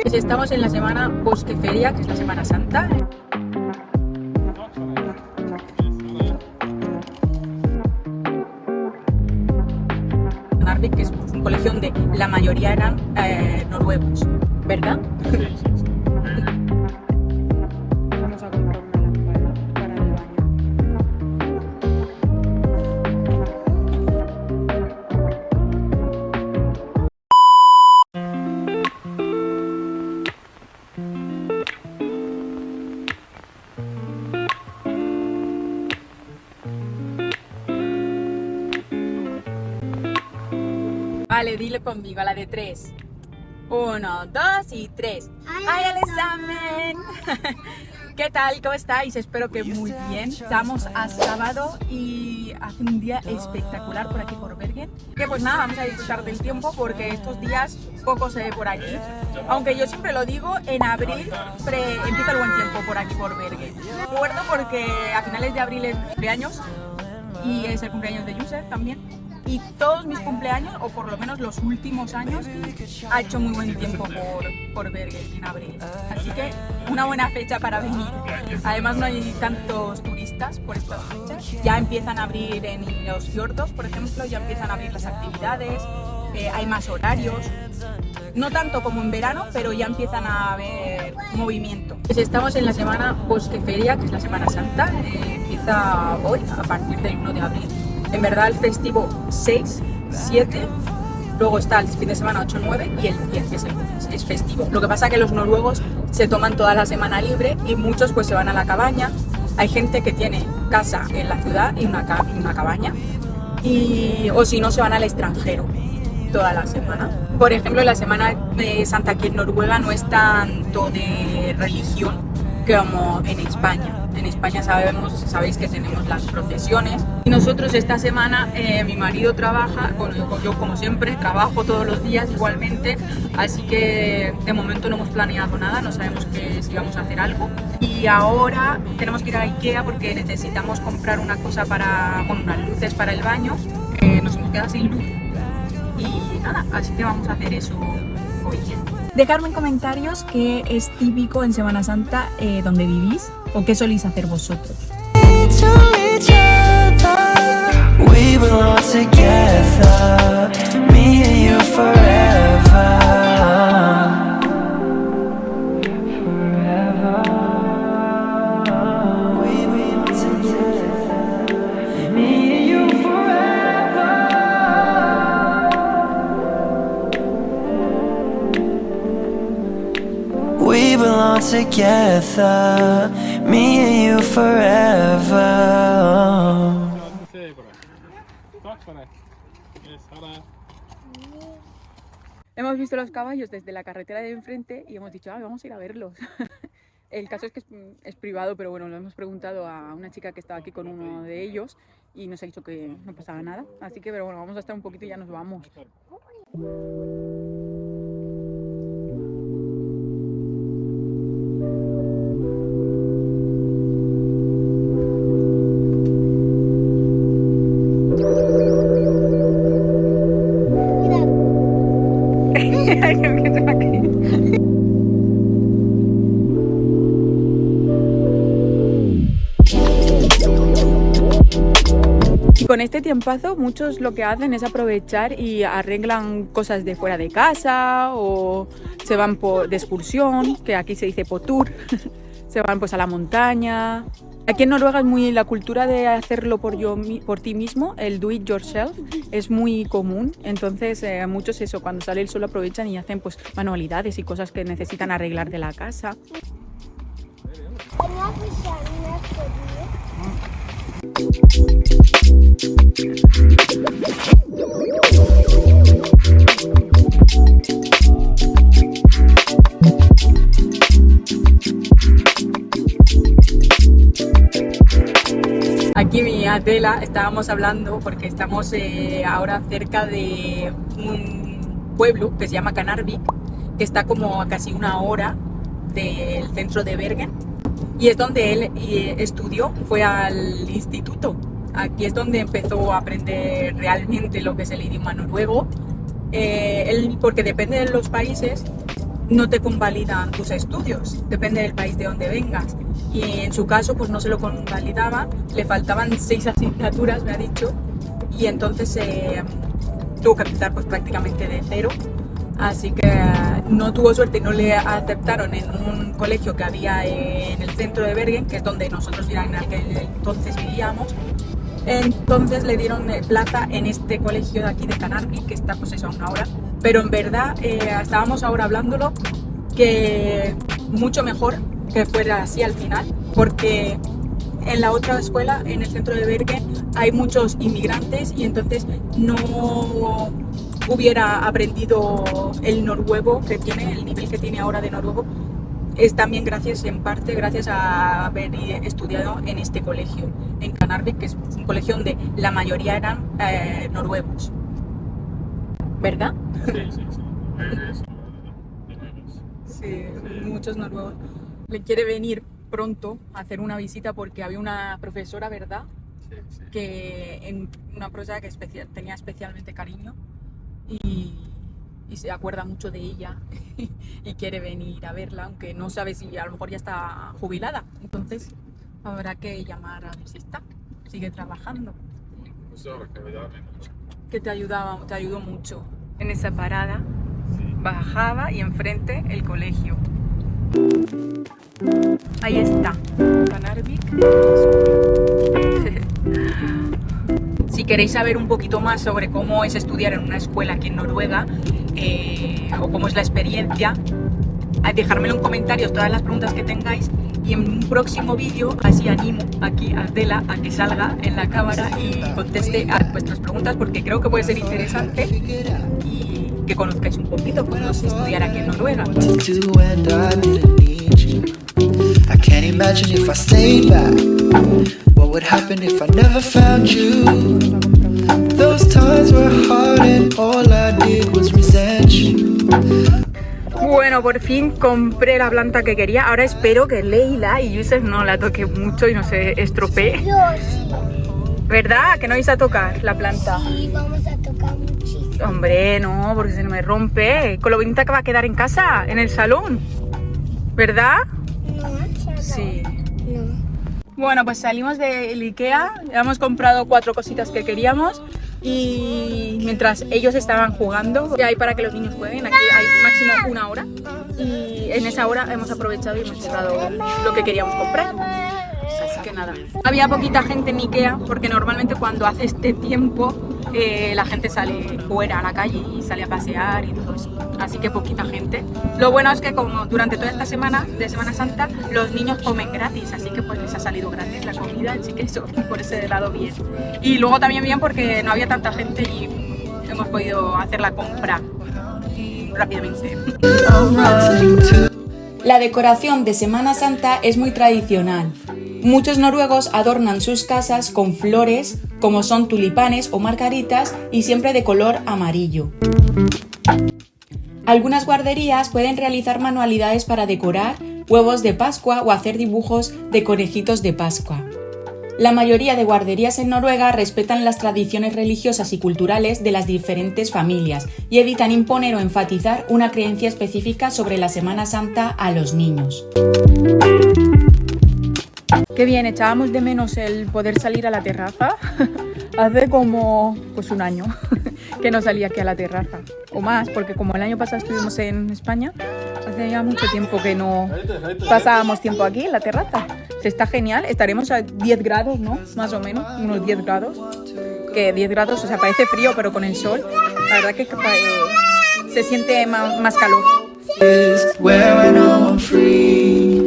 Pues estamos en la semana Bosqueferia, que es la Semana Santa. Narvik, que es un colegio donde la mayoría eran noruegos, ¿verdad? Sí, sí, sí. Vamos a comprar una lámpara para el baño. Vale, dile conmigo a la de 3. 1, 2 y 3. ¡Ay, el examen! ¿Qué tal? ¿Cómo estáis? Espero que muy bien. Estamos a sábado y hace un día espectacular por aquí por Bergen. Que pues nada, vamos a disfrutar del tiempo porque estos días poco se ve por aquí. Aunque yo siempre lo digo, en abril empieza el buen tiempo por aquí por Bergen. Me acuerdo porque a finales de abril es mi cumpleaños y es el cumpleaños de User también. Y todos mis cumpleaños, o por lo menos los últimos años, ha hecho muy buen tiempo por Bergen en abril. Así que una buena fecha para venir. Además no hay tantos turistas por estas fechas. Ya empiezan a abrir en los fiordos, por ejemplo, ya empiezan a abrir las actividades, hay más horarios. No tanto como en verano, pero ya empiezan a haber movimiento. Pues estamos en la semana Bosqueferia, que es la Semana Santa. Empieza hoy, a partir del 1 de abril. En verdad el festivo 6, 7, luego está el fin de semana 8, 9 y el 10, que es festivo. Lo que pasa es que los noruegos se toman toda la semana libre y muchos pues se van a la cabaña. Hay gente que tiene casa en la ciudad y una cabaña, o si no se van al extranjero toda la semana. Por ejemplo, la Semana de Santa aquí en Noruega no es tanto de religión como en España. En España sabéis que tenemos las procesiones. Y nosotros esta semana, mi marido trabaja, yo como siempre trabajo todos los días igualmente, así que de momento no hemos planeado nada, no sabemos si vamos a hacer algo. Y ahora tenemos que ir a Ikea porque necesitamos comprar una cosa con unas luces para el baño, que nos hemos quedado sin luz. Y nada, así que vamos a hacer eso hoy. Dejadme en comentarios qué es típico en Semana Santa donde vivís o qué soléis hacer vosotros. We belong together, me and you forever. We belong together, me and you forever. We belong together, me and you forever. Hemos visto los caballos desde la carretera de enfrente y hemos dicho, vamos a ir a verlos. El caso es que es privado, pero bueno, lo hemos preguntado a una chica que estaba aquí con uno de ellos y nos ha dicho que no pasaba nada. Así que, pero bueno, vamos a estar un poquito y ya nos vamos. Y con este tiempazo muchos lo que hacen es aprovechar y arreglan cosas de fuera de casa o se van de excursión, que aquí se dice på tur, se van pues a la montaña. Aquí en Noruega es muy la cultura de hacerlo por ti mismo, el do it yourself, es muy común. Entonces muchos cuando sale el sol aprovechan y hacen pues manualidades y cosas que necesitan arreglar de la casa. Aquí mi Adela, estábamos hablando porque estamos ahora cerca de un pueblo que se llama Kanarvik, que está como a casi una hora del centro de Bergen, y es donde él estudió, fue al instituto aquí es donde empezó a aprender realmente lo que es el idioma noruego, porque depende de los países, no te convalidan tus estudios, depende del país de donde vengas. Y en su caso, pues no se lo convalidaba, le faltaban 6 asignaturas, me ha dicho, y entonces tuvo que empezar pues prácticamente de cero. Así que no tuvo suerte, no le aceptaron en un colegio que había en el centro de Bergen, que es donde nosotros en aquel entonces vivíamos. Entonces le dieron plaza en este colegio de aquí de Canarvik, que está pues eso, a una hora. Pero en verdad estábamos ahora hablándolo, que mucho mejor que fuera así al final, porque en la otra escuela, en el centro de Bergen, hay muchos inmigrantes y entonces no hubiera aprendido el noruego que tiene, el nivel que tiene ahora de noruego, es también en parte gracias a haber estudiado en este colegio, en Canarvik, que es un colegio donde la mayoría eran noruegos. ¿Verdad? Sí. Sí, muchos noruegos. Le quiere venir pronto a hacer una visita porque había una profesora, ¿verdad? Sí. Que en una profesora que tenía especialmente cariño y se acuerda mucho de ella y quiere venir a verla, aunque no sabe si a lo mejor ya está jubilada. Entonces habrá que llamar a ver si está, sigue trabajando. Pues ahora que me llame mucho. Que te ayudó mucho en esa parada. Sí. Bajaba y enfrente el colegio. Ahí está, Canarvik. Si queréis saber un poquito más sobre cómo es estudiar en una escuela aquí en Noruega, o cómo es la experiencia, dejármelo en comentarios todas las preguntas que tengáis, y en un próximo vídeo así animo aquí a Adela a que salga en la cámara y conteste a vuestras preguntas, porque creo que puede ser interesante y que conozcáis un poquito cómo es estudiar aquí en Noruega. I can't imagine if I stayed back. What would happen if I never found you? Those times were hard and all I did was resent you. Bueno, por fin compré la planta que quería. Ahora espero que Leila y Yusef no la toque mucho y no se estropee. Yo sí. ¿Verdad? Que no vais a tocar la planta. Sí, vamos a tocar muchísimo. Hombre, no, porque se me rompe. Con lo bonita que va a quedar en casa, en el salón. ¿Verdad? No, Sí. no. Bueno, pues salimos del Ikea, ya hemos comprado 4 cositas que queríamos y mientras ellos estaban jugando, ya hay para que los niños jueguen, aquí hay máximo 1 hora y en esa hora hemos aprovechado y hemos comprado lo que queríamos comprar. Así que nada, había poquita gente en Ikea porque normalmente cuando hace este tiempo la gente sale fuera a la calle y sale a pasear y todo eso, así que poquita gente. Lo bueno es que como durante toda esta semana de Semana Santa los niños comen gratis, así que pues les ha salido gratis la comida, así que eso por ese lado bien. Y luego también bien porque no había tanta gente y hemos podido hacer la compra rápidamente. La decoración de Semana Santa es muy tradicional. Muchos noruegos adornan sus casas con flores, como son tulipanes o margaritas, y siempre de color amarillo. Algunas guarderías pueden realizar manualidades para decorar huevos de Pascua o hacer dibujos de conejitos de Pascua. La mayoría de guarderías en Noruega respetan las tradiciones religiosas y culturales de las diferentes familias y evitan imponer o enfatizar una creencia específica sobre la Semana Santa a los niños. Qué bien, echábamos de menos el poder salir a la terraza. Hace como pues 1 año que no salía aquí a la terraza, o más, porque como el año pasado estuvimos en España, hace ya mucho tiempo que no pasábamos tiempo aquí en la terraza. Se está genial, estaremos a 10 grados, ¿no? Más o menos, unos 10 grados. Que 10 grados, o sea, parece frío, pero con el sol, la verdad que se siente más calor. Where I know I'm free.